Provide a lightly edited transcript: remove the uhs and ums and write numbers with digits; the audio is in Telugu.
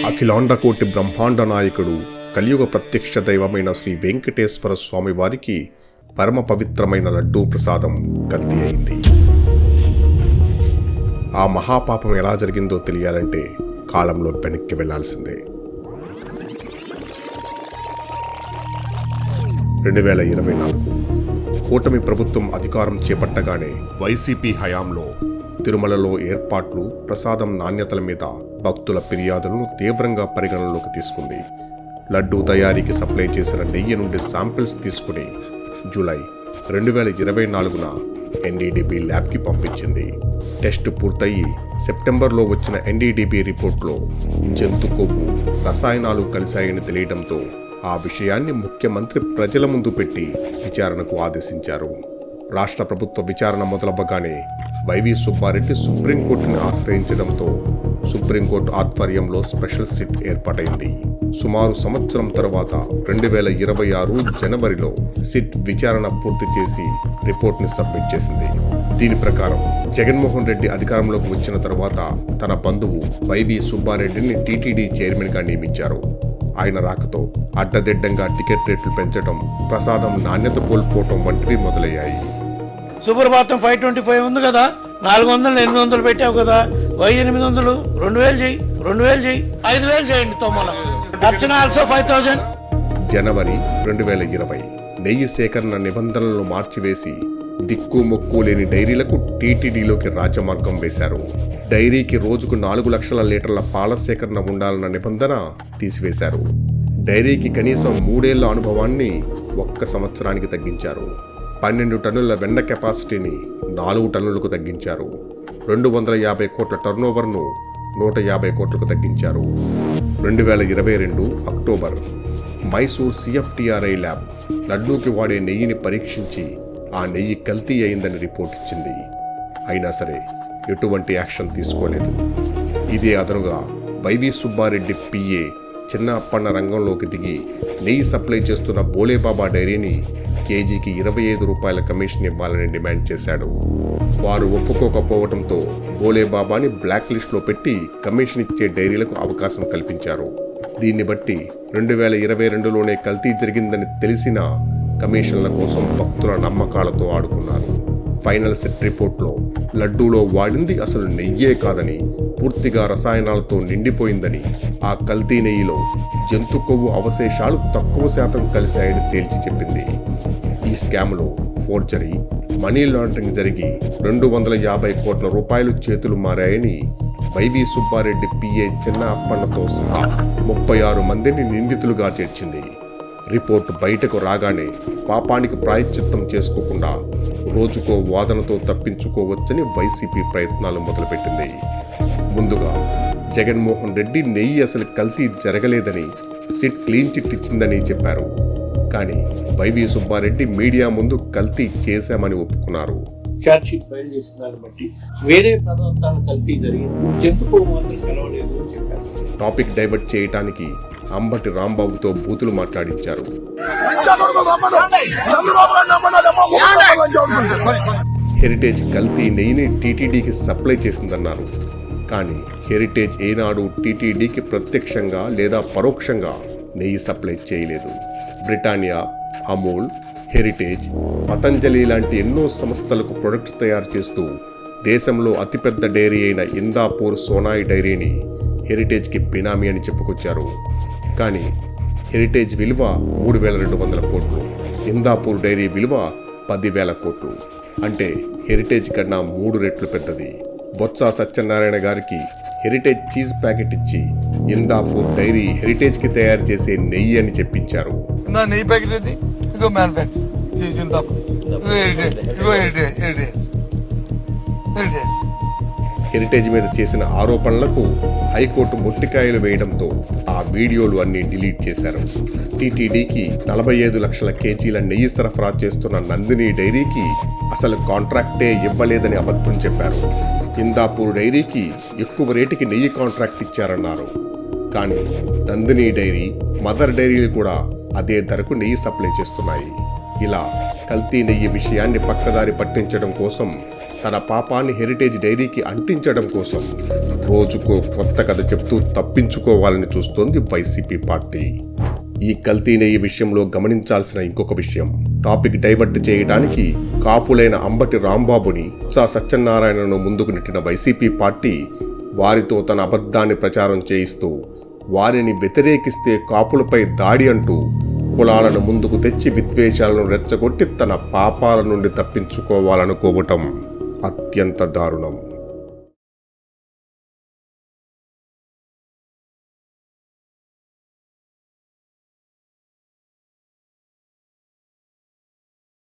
అఖిలాండకోటి బ్రహ్మాండ నాయకుడు కలియుగ ప్రత్యక్ష దైవమైన శ్రీ వెంకటేశ్వర స్వామి వారికి పరమ పవిత్రమైన లడ్డూ ప్రసాదం కల్తీ అయింది. ఆ మహాపాపం ఎలా జరిగిందో తెలియాలంటే కాలంలో వెనక్కి వెళ్లాల్సిందే. 2024 కూటమి ప్రభుత్వం అధికారం చేపట్టగానే వైసీపీ హయాంలో తిరుమలలో ఏర్పాట్లు, ప్రసాదం నాణ్యతల మీద భక్తుల ఫిర్యాదులను తీవ్రంగా పరిగణనలోకి తీసుకుంది. లడ్డూ తయారీకి సప్లై చేసిన నెయ్యి నుండి శాంపిల్స్ తీసుకుని జూలై 2024న ఎన్డీడీబీ ల్యాబ్కి పంపించింది. టెస్ట్ పూర్తయి సెప్టెంబర్లో వచ్చిన ఎన్డీడీబీ రిపోర్ట్లో జంతు కొవ్వు, రసాయనాలు కలిశాయని తెలియడంతో ఆ విషయాన్ని ముఖ్యమంత్రి ప్రజల ముందు పెట్టి విచారణకు ఆదేశించారు. రాష్ట్ర ప్రభుత్వ విచారణ మొదలవ్వగానే వైవి సుబ్బారెడ్డి సుప్రీంకోర్టుని ఆశ్రయించడంతో సుప్రీంకోర్టు ఆధ్వర్యంలో స్పెషల్ సిట్ ఏర్పాటైంది. సుమారు సంవత్సరం తర్వాత 2026 జనవరిలో సిట్ విచారణ పూర్తి చేసి రిపోర్ట్ని సబ్మిట్ చేసింది. దీని ప్రకారం జగన్మోహన్ రెడ్డి అధికారంలోకి వచ్చిన తర్వాత తన బంధువు వైవి సుబ్బారెడ్డిని టీటీడీ చైర్మన్గా నియమించారు. ఆయన రాకతో అడ్డదిడ్డంగా టికెట్ రేట్లు పెంచడం, ప్రసాదం నాణ్యత కోల్పోవటం వంటివి మొదలయ్యాయి. సుప్రభాతం 525 ఉంది కదా, 400 800 పెట్టావు కదా, 800 2000 చేయి, 2000 చేయి, 5000 చేయండి. అర్చన ఆల్సో 5000. జనవరి 2020 నెయ్యి సేకరణ నిబంధనలను మార్చివేసి దిక్కు మొక్కు లేని డైరీలకు టీటీడీలోకి రాజమార్గం వేశారు. డైరీకి రోజుకు 4 లక్షల లీటర్ల పాల సేకరణ ఉండాలన్న నిబంధన తీసివేశారు. డైరీకి కనీసం 3 ఏళ్ల అనుభవాన్ని 1 సంవత్సరానికి తగ్గించారు. 12 టన్నుల వెన్న కెపాసిటీని 4 టన్నులకు తగ్గించారు. 250 కోట్ల టర్నోవర్ను 150 కోట్లకు తగ్గించారు. 2022 అక్టోబర్ మైసూర్ సిఎఫ్టిఆర్ఐ ల్యాబ్ లడ్డూకి వాడే నెయ్యిని పరీక్షించి ఆ నెయ్యి కల్తీ అయిందని రిపోర్ట్ ఇచ్చింది. అయినా సరే ఎటువంటి యాక్షన్ తీసుకోలేదు. ఇదే అదనుగా వైవి సుబ్బారెడ్డి పిఏ చిన్న అప్పన్న రంగంలోకి దిగి నెయ్యి సప్లై చేస్తున్న బోలేబాబా డైరీని కేజీకి 25 రూపాయల కమిషన్ ఇవ్వాలని డిమాండ్ చేశాడు. వారు ఒప్పుకోకపోవడంతో బోలేబాబాని బ్లాక్ లిస్ట్లో పెట్టి కమిషన్ ఇచ్చే డైరీలకు అవకాశం కల్పించారు. దీన్ని బట్టి 2022లోనే కల్తీ జరిగిందని తెలిసినా కమిషన్ల కోసం భక్తుల నమ్మకాలతో ఆడుకున్నారు. ఫైనల్ సెట్ రిపోర్ట్లో లడ్డూలో వాడింది అసలు నెయ్యే కాదని, పూర్తిగా రసాయనాలతో నిండిపోయిందని, ఆ కల్తీ నెయ్యిలో జంతు కొవ్వు అవశేషాలు తక్కువ శాతం కలిశాయని తేల్చి చెప్పింది. ఈ స్కామ్లో ఫోర్జరీ, మనీ లాండరింగ్ జరిగి 250 కోట్ల రూపాయలు చేతులు మారాయని వైవి సుబ్బారెడ్డి పిఏ చిన్న అప్పన్నతో సహా 36 మందిని నిందితులుగా చేర్చింది. రిపోర్టు బయటకు రాగానే పాపానికి ప్రాయశ్చిత్తం చేసుకోకుండా రోజుకో వాదనతో తప్పించుకోవచ్చని వైసీపీ ప్రయత్నాలు మొదలుపెట్టింది. ముందుగా జగన్మోహన్ రెడ్డి నెయ్యి అసలు కల్తీ జరగలేదని, సిట్ క్లీన్ చిట్ ఇచ్చిందని చెప్పారు. కానీ వైవి సుబ్బారెడ్డి మీడియా ముందు కల్తీ చేశామని ఒప్పుకున్నారు. చార్జ్ షీట్ ఫైల్ చేసిన దాన్ని బట్టి వేరే పదార్థాల కల్తీ జరిగింది, జంతువు మాత్రం కలవలేదు అని చెప్పారు. టాపిక్ డైవర్ట్ చేయడానికి అంబటి రాంబాబుతో బూతులు మాట్లాడించారు. హెరిటేజ్ కల్తీ నెయ్యిని టీటీడీకి సప్లై చేసిందన్నారు. కానీ హెరిటేజ్ ఏనాడు టీటీడీకి ప్రత్యక్షంగా లేదా పరోక్షంగా నెయ్యి సప్లై చేయలేదు. బ్రిటానియా, అమూల్, హెరిటేజ్, పతంజలి లాంటి ఎన్నో సంస్థలకు ప్రొడక్ట్స్ తయారు చేస్తూ దేశంలో అతిపెద్ద డైరీ అయిన ఇందాపూర్ సోనాయి డైరీని హెరిటేజ్కి బినామీ అని చెప్పుకొచ్చారు. కానీ హెరిటేజ్ విలువ 3200 కోట్లు, ఇందాపూర్ డైరీ విలువ 10,000 కోట్లు. అంటే హెరిటేజ్ కన్నా 3 రెట్లు పెద్దది. బొత్స సత్యనారాయణ గారికి హెరిటేజ్ చీజ్ ప్యాకెట్ ఇచ్చి ఇందాపూర్ డైరీ హెరిటేజ్కి తయారు చేసే నెయ్యి అని చెప్పించారు. నెయ్యి ప్యాకెట్ అది ఇగో మ్యానుఫ్యాక్చర్ హెరిటేజ్ మీద చేసిన ఆరోపణలకు హైకోర్టు మొట్టికాయలు వేయడంతో ఆ వీడియోలు అన్ని డిలీట్ చేశారు. టీటీడీకి 45 లక్షల కేజీల నెయ్యి సరఫరా చేస్తున్న నందిని డైరీకి అసలు కాంట్రాక్టే ఇవ్వలేదని అబద్ధం చెప్పారు. ఇందాపూర్ డైరీకి ఎక్కువ రేటుకి నెయ్యి కాంట్రాక్ట్ ఇచ్చారన్నారు. కానీ నందిని డైరీ, మదర్ డైరీలు కూడా అదే ధరకు నెయ్యి సప్లై చేస్తున్నాయి. ఇలా కల్తీ నెయ్యి విషయాన్ని పక్కదారి పట్టించడం కోసం తన పాపాన్ని హెరిటేజ్ డైరీకి అంటించడం కోసం రోజుకో కొత్త కథ చెప్తూ తప్పించుకోవాలని చూస్తోంది వైసీపీ పార్టీ. ఈ కల్తీ నెయ్యి విషయంలో గమనించాల్సిన ఇంకొక విషయం, టాపిక్ డైవర్ట్ చేయడానికి కాపులైన అంబటి రాంబాబుని, సత్యనారాయణను ముందుకు నెట్టిన వైసీపీ పార్టీ వారితో తన అబద్ధాన్ని ప్రచారం చేయిస్తూ వారిని వ్యతిరేకిస్తే కాపులపై దాడి అంటూ కులాలను ముందుకు తెచ్చి విద్వేషాలను రెచ్చగొట్టి తన పాపాల నుండి తప్పించుకోవాలనుకోవటం అత్యంత దారుణం.